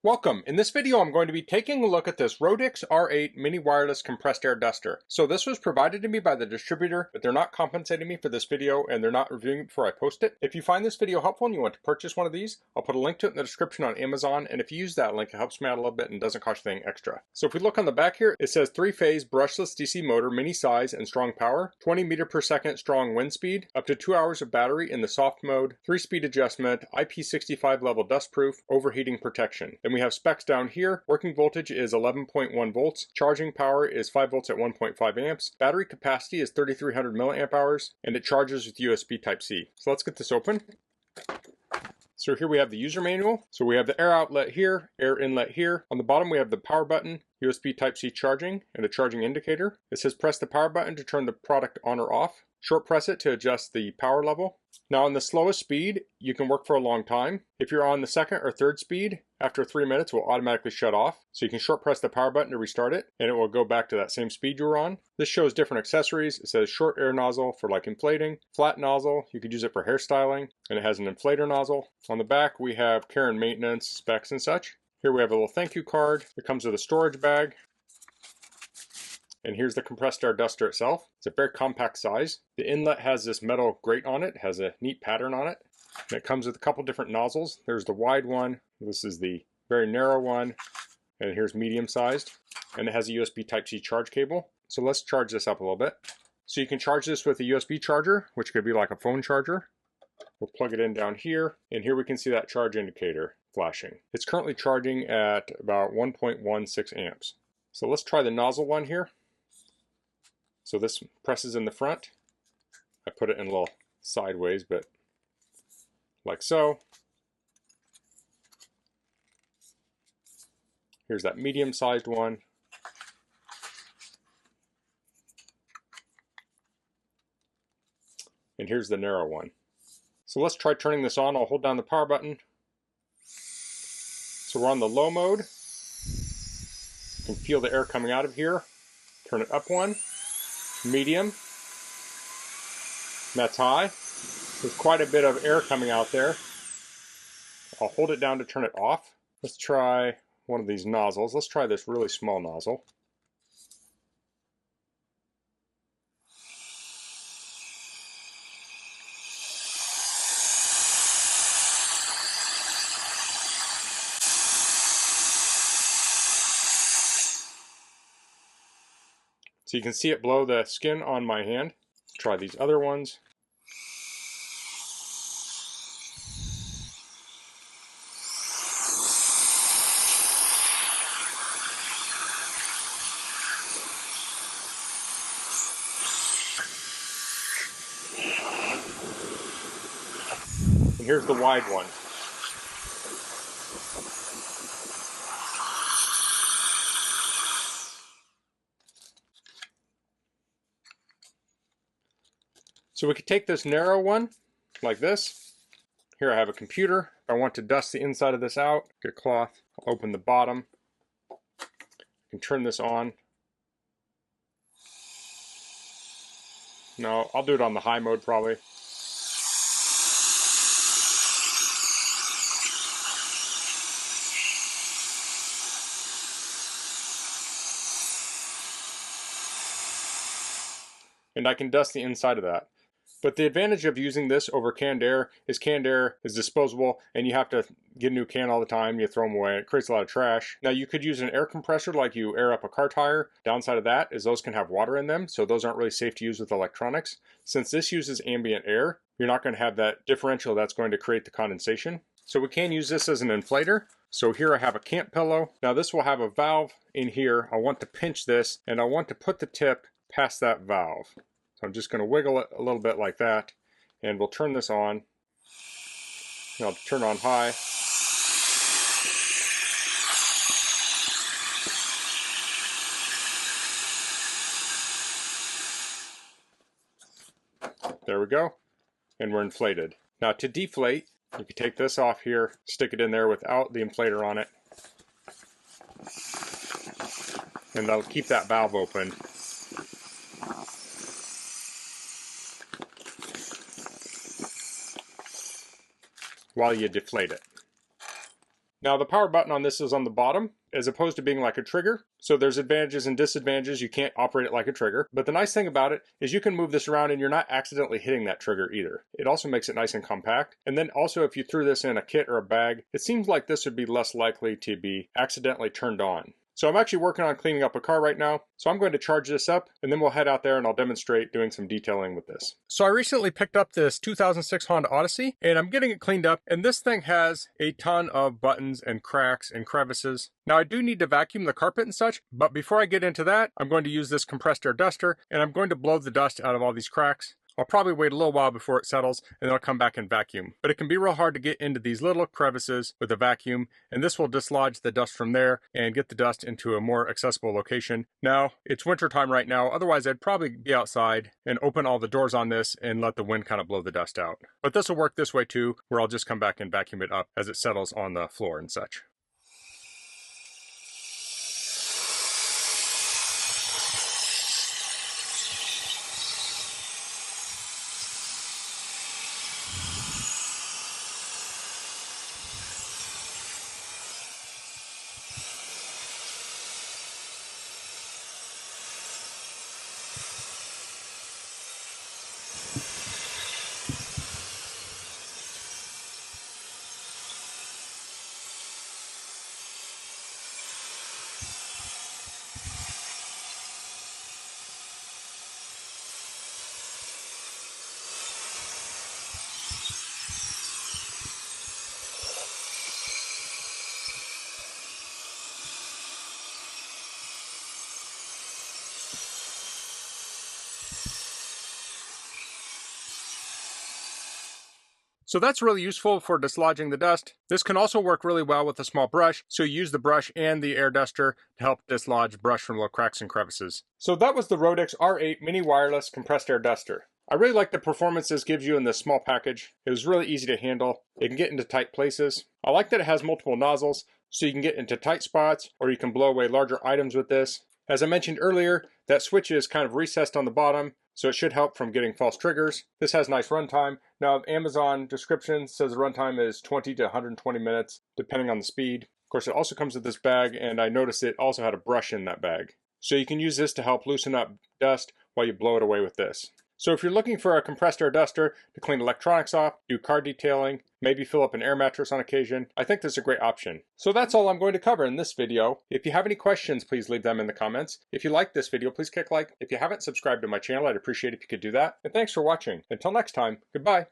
Welcome. In this video, I'm going to be taking a look at this Roedix R8 mini wireless compressed air duster. So this was provided to me by the distributor, but they're not compensating me for this video and they're not reviewing it before I post it. If you find this video helpful and you want to purchase one of these, I'll put a link to it in the description on Amazon. And if you use that link, it helps me out a little bit and doesn't cost you anything extra. So if we look on the back here, it says 3-phase brushless DC motor, mini size and strong power, 20 meter per second strong wind speed, up to 2 hours of battery in the soft mode, 3-speed adjustment, IP65 level dust proof, overheating protection. Then we have specs down here. Working voltage is 11.1 volts. Charging power is 5 volts at 1.5 amps. Battery capacity is 3,300 milliamp hours, and it charges with USB Type-C. So let's get this open. So here we have the user manual. So we have the air outlet here, air inlet here. On the bottom we have the power button, USB Type-C charging, and a charging indicator. It says press the power button to turn the product on or off. Short press it to adjust the power level. Now on the slowest speed, you can work for a long time. If you're on the second or third speed, after 3 minutes, it will automatically shut off. So you can short press the power button to restart it, and it will go back to that same speed you were on. This shows different accessories. It says short air nozzle for like inflating, flat nozzle, you could use it for hairstyling, and it has an inflator nozzle. On the back, we have care and maintenance specs and such. Here we have a little thank you card. It comes with a storage bag. And here's the compressed air duster itself. It's a very compact size. The inlet has this metal grate on it. It has a neat pattern on it. And it comes with a couple different nozzles. There's the wide one. This is the very narrow one. And here's medium sized. And it has a USB Type-C charge cable. So let's charge this up a little bit. So you can charge this with a USB charger, which could be like a phone charger. We'll plug it in down here. And here we can see that charge indicator flashing. It's currently charging at about 1.16 amps. So let's try the nozzle one here. So this presses in the front. I put it in a little sideways, but like so. Here's that medium-sized one. And here's the narrow one. So let's try turning this on. I'll hold down the power button. So we're on the low mode. You can feel the air coming out of here. Turn it up one. Medium. That's high. There's quite a bit of air coming out there. I'll hold it down to turn it off. Let's try one of these nozzles. Let's try this really small nozzle. So you can see it blow the skin on my hand. Try these other ones. And here's the wide one. So we could take this narrow one, like this. Here I have a computer. If I want to dust the inside of this out, get a cloth, I'll open the bottom. I can turn this on. No, I'll do it on the high mode probably. And I can dust the inside of that. But the advantage of using this over canned air is disposable and you have to get a new can all the time. You throw them away. It creates a lot of trash. Now you could use an air compressor like you air up a car tire. Downside of that is those can have water in them, so those aren't really safe to use with electronics. Since this uses ambient air, you're not going to have that differential that's going to create the condensation. So we can use this as an inflator. So here I have a camp pillow. Now this will have a valve in here. I want to pinch this and I want to put the tip past that valve. So I'm just going to wiggle it a little bit like that, and we'll turn this on. And I'll turn on high. There we go, and we're inflated. Now to deflate, you can take this off here, stick it in there without the inflator on it, and that'll keep that valve open. While you deflate it. Now the power button on this is on the bottom as opposed to being like a trigger. So there's advantages and disadvantages. You can't operate it like a trigger. But the nice thing about it is you can move this around and you're not accidentally hitting that trigger either. It also makes it nice and compact. And then also if you threw this in a kit or a bag, it seems like this would be less likely to be accidentally turned on. So I'm actually working on cleaning up a car right now. So I'm going to charge this up and then we'll head out there and I'll demonstrate doing some detailing with this. So I recently picked up this 2006 Honda Odyssey and I'm getting it cleaned up, and this thing has a ton of buttons and cracks and crevices. Now I do need to vacuum the carpet and such, but before I get into that, I'm going to use this compressed air duster and I'm going to blow the dust out of all these cracks. I'll probably wait a little while before it settles and then I'll come back and vacuum. But it can be real hard to get into these little crevices with a vacuum, and this will dislodge the dust from there and get the dust into a more accessible location. Now, it's winter time right now, otherwise I'd probably be outside and open all the doors on this and let the wind kind of blow the dust out. But this will work this way too, where I'll just come back and vacuum it up as it settles on the floor and such. So that's really useful for dislodging the dust. This can also work really well with a small brush, so you use the brush and the air duster to help dislodge brush from little cracks and crevices. So that was the Roedix R8 Mini Wireless Compressed Air Duster. I really like the performance this gives you in this small package. It was really easy to handle. It can get into tight places. I like that it has multiple nozzles, so you can get into tight spots or you can blow away larger items with this. As I mentioned earlier, that switch is kind of recessed on the bottom, so it should help from getting false triggers. This has nice runtime. Now, Amazon description says the runtime is 20 to 120 minutes, depending on the speed. Of course, it also comes with this bag, and I noticed it also had a brush in that bag. So you can use this to help loosen up dust while you blow it away with this. So if you're looking for a compressed air duster to clean electronics off, do car detailing, maybe fill up an air mattress on occasion, I think this is a great option. So that's all I'm going to cover in this video. If you have any questions, please leave them in the comments. If you like this video, please click like. If you haven't subscribed to my channel, I'd appreciate it if you could do that. And thanks for watching. Until next time, goodbye.